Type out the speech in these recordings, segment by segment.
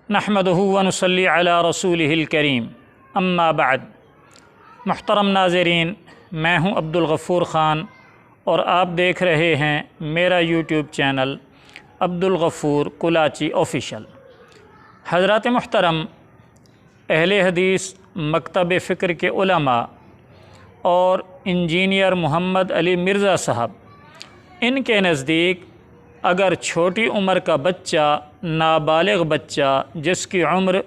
नहमदुहु व नुसल्ली अला रसूलिहिल करीम, अम्मा बाद। मुहतरम नाज़रीन, मैं हूँ अब्दुल गफ़ूर ख़ान और आप देख रहे हैं मेरा YouTube channel Abdul Ghafoor Kulachi official. हज़रात मुहतरम, अहले हदीस मकतब फ़िक्र के उलमा और इंजीनियर मोहम्मद अली मिर्ज़ा साहब, इनके नज़दीक अगर छोटी उम्र का बच्चा, नाबालिग बच्चा जिसकी उम्र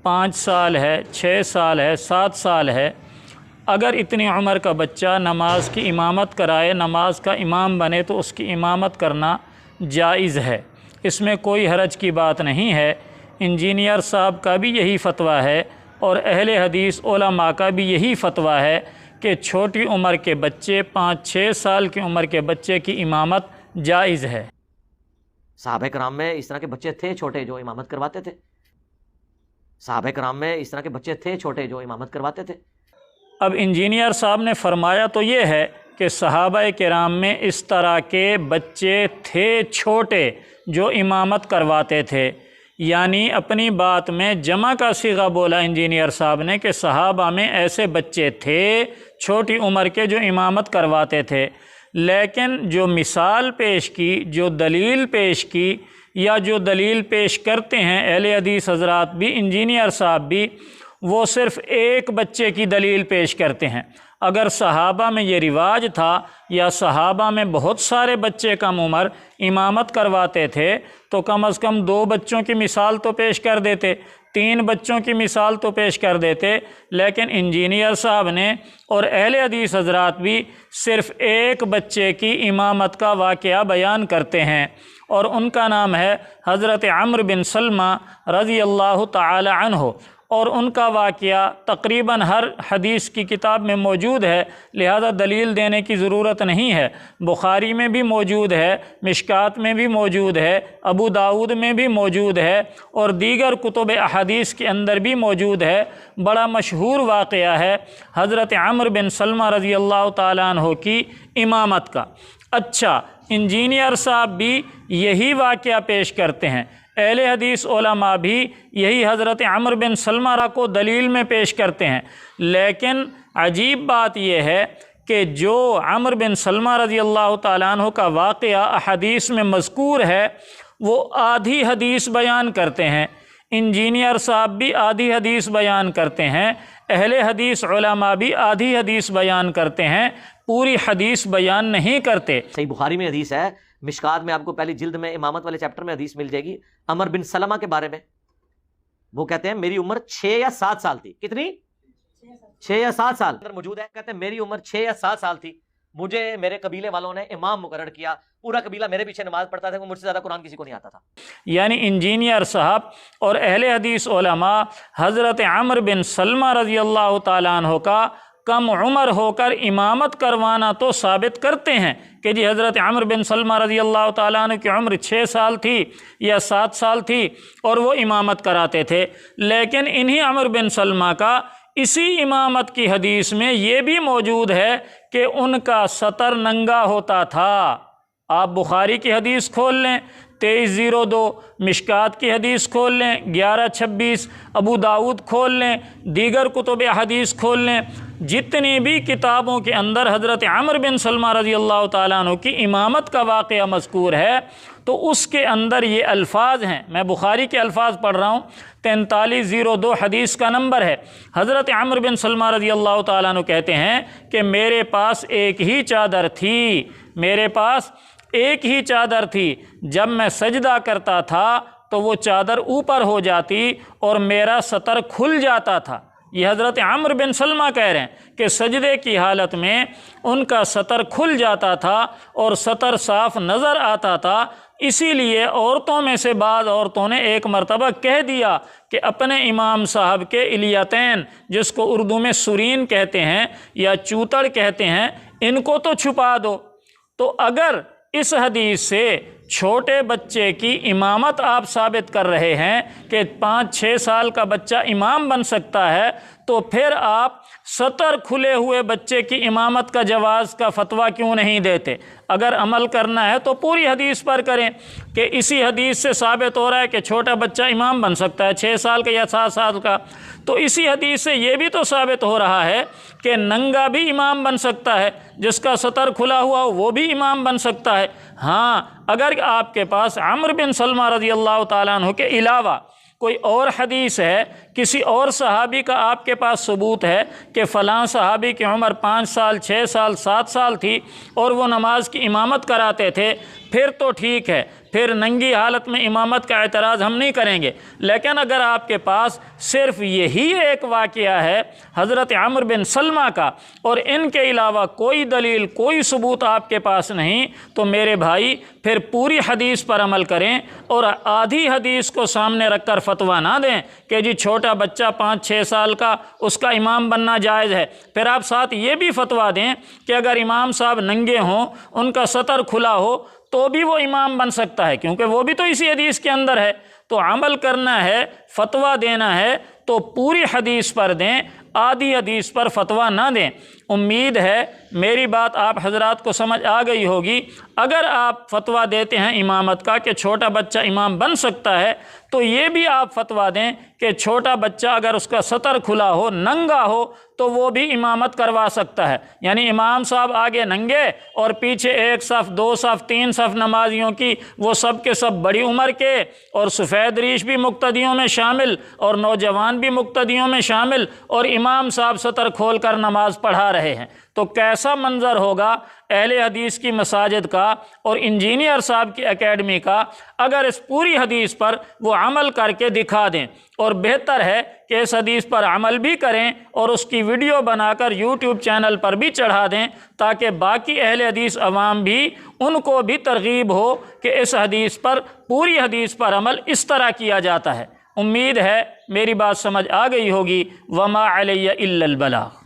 5 साल है, 6 साल है, 7 साल है, अगर इतनी उम्र का बच्चा नमाज की इमामत कराए, नमाज का इमाम बने तो उसकी इमामत करना जायज़ है, इसमें कोई हरज की बात नहीं है। इंजीनियर साहब का भी यही फ़तवा है और अहले हदीस उलमा का भी यही फ़तवा है कि छोटी उम्र के बच्चे, 5-6 साल की उम्र के बच्चे की इमामत जायज़ है। सहाबा कराम में इस तरह के बच्चे थे छोटे जो इमामत करवाते थे। सहाबा कराम में इस तरह के बच्चे थे छोटे जो इमामत करवाते थे। अब इंजीनियर साहब ने फरमाया तो ये है कि सहाबा किराम में इस तरह के बच्चे थे छोटे जो इमामत करवाते थे, यानी अपनी बात में जमा का सीगा बोला इंजीनियर साहब ने कि सहाबा में ऐसे बच्चे थे छोटी उम्र के जो इमामत करवाते थे। लेकिन जो मिसाल पेश की, जो दलील पेश की या जो दलील पेश करते हैं अहले हदीस हज़रात भी, इंजीनियर साहब भी, वो सिर्फ़ एक बच्चे की दलील पेश करते हैं। अगर सहाबा में ये रिवाज था या सहाबा में बहुत सारे बच्चे कम उम्र इमामत करवाते थे तो कम से कम 2 बच्चों की मिसाल तो पेश कर देते, 3 बच्चों की मिसाल तो पेश कर देते। लेकिन इंजीनियर साहब ने और अहले हदीस हज़रात भी सिर्फ़ एक बच्चे की इमामत का वाक़या बयान करते हैं और उनका नाम है हज़रत अम्र बिन सलमा रज़ी अल्लाह ताला अन्हु, और उनका वाक़या तकरीबन हर हदीस की किताब में मौजूद है, लिहाजा दलील देने की ज़रूरत नहीं है। बुखारी में भी मौजूद है, मिशकात में भी मौजूद है, अबू दाऊद में भी मौजूद है और दीगर कुतुब अहादीस के अंदर भी मौजूद है। बड़ा मशहूर वाक़या है हज़रत अम्र बिन सलमा रज़ी अल्लाह ताला अन्हु की इमामत का। अच्छा, इंजीनियर साहब भी यही वाक़या पेश करते हैं, अहले हदीस उलमा भी यही हज़रत अम्र बिन सलमा को दलील में पेश करते हैं। लेकिन अजीब बात यह है कि जो अम्र बिन सलमा रज़ी अल्लाह ताला अन्हु का वाक़या अहादीस में मज़कूर है वो आधी हदीस बयान करते हैं। इंजीनियर साहब भी आधी हदीस बयान करते हैं, अहले हदीस उलमा भी आधी हदीस बयान करते हैं, पूरी हदीस बयान नहीं करते। सही बुखारी में हदीस है, मिशकात में आपको पहली जिल्द में इमामत वाले चैप्टर में हदीस मिल जाएगी अमर बिन सलमा के बारे में। वो कहते हैं मेरी उम्र 6 या 7 साल थी। कितनी? 6 या 7 साल अंदर मौजूद है। कहते हैं मेरी उम्र 6 या 7 साल थी, मुझे मेरे कबीले वालों ने इमाम मुकर्रर किया, पूरा कबीला मेरे पीछे नमाज पढ़ता था, मुझसे ज़्यादा कुरान किसी को नहीं आता था। यानी इंजीनियर साहब और अहले हदीस उलमा हज़रत अम्र बिन सलमा रज़ी अल्लाह ताला अन्हु का कम उम्र होकर इमामत करवाना तो साबित करते हैं कि जी हज़रत अम्र बिन सलमा रज़ी अल्लाह ताला अन्हु की उम्र 6 साल थी या 7 साल थी और वो इमामत कराते थे। लेकिन इन्हीं अम्र बिन सलमा का इसी इमामत की हदीस में ये भी मौजूद है कि उनका सतर नंगा होता था। आप बुखारी की हदीस खोल लें 2302, मिशकात की हदीस खोल लें 1126, अबू दाऊद खोल लें, दीगर कुतुब हदीस खोल लें, जितनी भी किताबों के अंदर हज़रत अम्र बिन सलमा रज़ी अल्लाह ताला अन्हु की इमामत का वाक़या मज़कूर है तो उसके अंदर ये अल्फाज हैं। मैं बुखारी के अल्फाज पढ़ रहा हूँ, 4302 हदीस का नंबर है। हज़रत अम्र बिन सलमा रज़ी अल्लाह ताला अन्हु कहते हैं कि मेरे पास एक ही चादर थी, मेरे पास एक ही चादर थी, जब मैं सजदा करता था तो वो चादर ऊपर हो जाती और मेरा सतर खुल जाता था। ये हज़रत अम्र बिन सलमा कह रहे हैं कि सजदे की हालत में उनका सतर खुल जाता था और सतर साफ नज़र आता था। इसीलिए औरतों में से बाज़ औरतों ने एक मरतबा कह दिया कि अपने इमाम साहब के इलियतैन, जिसको उर्दू में सुरीन कहते हैं या चूतड़ कहते हैं, इनको तो छुपा दो। तो अगर इस हदीस से छोटे बच्चे की इमामत आप साबित कर रहे हैं कि 5-6 साल का बच्चा इमाम बन सकता है, تو پھر آپ سطر کھلے ہوئے بچے کی امامت کا جواز کا فتویٰ کیوں نہیں دیتے؟ اگر عمل کرنا ہے تو پوری حدیث پر کریں کہ اسی حدیث سے ثابت ہو رہا ہے کہ چھوٹا بچہ امام بن سکتا ہے 6 سال کا یا 7 سال کا، تو اسی حدیث سے یہ بھی تو ثابت ہو رہا ہے کہ ننگا بھی امام بن سکتا ہے، جس کا سطر کھلا ہوا ہو وہ بھی امام بن سکتا ہے۔ ہاں اگر آپ کے پاس عمرو بن سلمہ رضی اللہ تعالیٰ عنہ کے علاوہ کوئی اور حدیث ہے، کسی اور صحابی کا آپ کے پاس ثبوت ہے کہ فلاں صحابی کی عمر 5 سال 6 سال 7 سال تھی اور وہ نماز کی امامت کراتے تھے، پھر تو ٹھیک ہے، پھر ننگی حالت میں امامت کا اعتراض ہم نہیں کریں گے۔ لیکن اگر آپ کے پاس صرف یہی ایک واقعہ ہے حضرت عمرو بن سلمہ کا اور ان کے علاوہ کوئی دلیل کوئی ثبوت آپ کے پاس نہیں، تو میرے بھائی پھر پوری حدیث پر عمل کریں اور آدھی حدیث کو سامنے رکھ کر فتویٰ نہ دیں کہ جی چھوٹا بچہ 5-6 سال کا اس کا امام بننا جائز ہے، پھر آپ ساتھ یہ بھی فتویٰ دیں کہ اگر امام صاحب ننگے ہوں، ان کا سطر کھلا ہو تو بھی وہ امام بن سکتا ہے، کیونکہ وہ بھی تو اسی حدیث کے اندر ہے۔ تو عمل کرنا ہے، فتویٰ دینا ہے تو پوری حدیث پر دیں، آدھی حدیث پر فتویٰ نہ دیں۔ امید ہے میری بات آپ حضرات کو سمجھ آ گئی ہوگی۔ اگر آپ فتویٰ دیتے ہیں امامت کا کہ چھوٹا بچہ امام بن سکتا ہے، تو یہ بھی آپ فتویٰ دیں کہ چھوٹا بچہ اگر اس کا سطر کھلا ہو، ننگا ہو، تو وہ بھی امامت کروا سکتا ہے۔ یعنی امام صاحب آگے ننگے اور پیچھے 1 صف 2 صف 3 صف نمازیوں کی، وہ سب کے سب بڑی عمر کے اور سفید ریش بھی مقتدیوں میں شامل اور نوجوان بھی مقتدیوں میں شامل، اور امام صاحب سطر کھول کر نماز پڑھا رہے ہیں، تو کیسا منظر ہوگا اہل حدیث کی مساجد کا اور انجینئر صاحب کی اکیڈمی کا اگر اس پوری حدیث پر وہ عمل کر کے دکھا دیں۔ اور بہتر ہے کہ اس حدیث پر عمل بھی کریں اور اس کی ویڈیو بنا کر یوٹیوب چینل پر بھی چڑھا دیں، تاکہ باقی اہل حدیث عوام بھی ان کو بھی ترغیب ہو کہ اس حدیث پر پوری حدیث پر عمل اس طرح کیا جاتا ہے۔ امید ہے میری بات سمجھ آ گئی ہوگی۔ وما علی الا البلاغ۔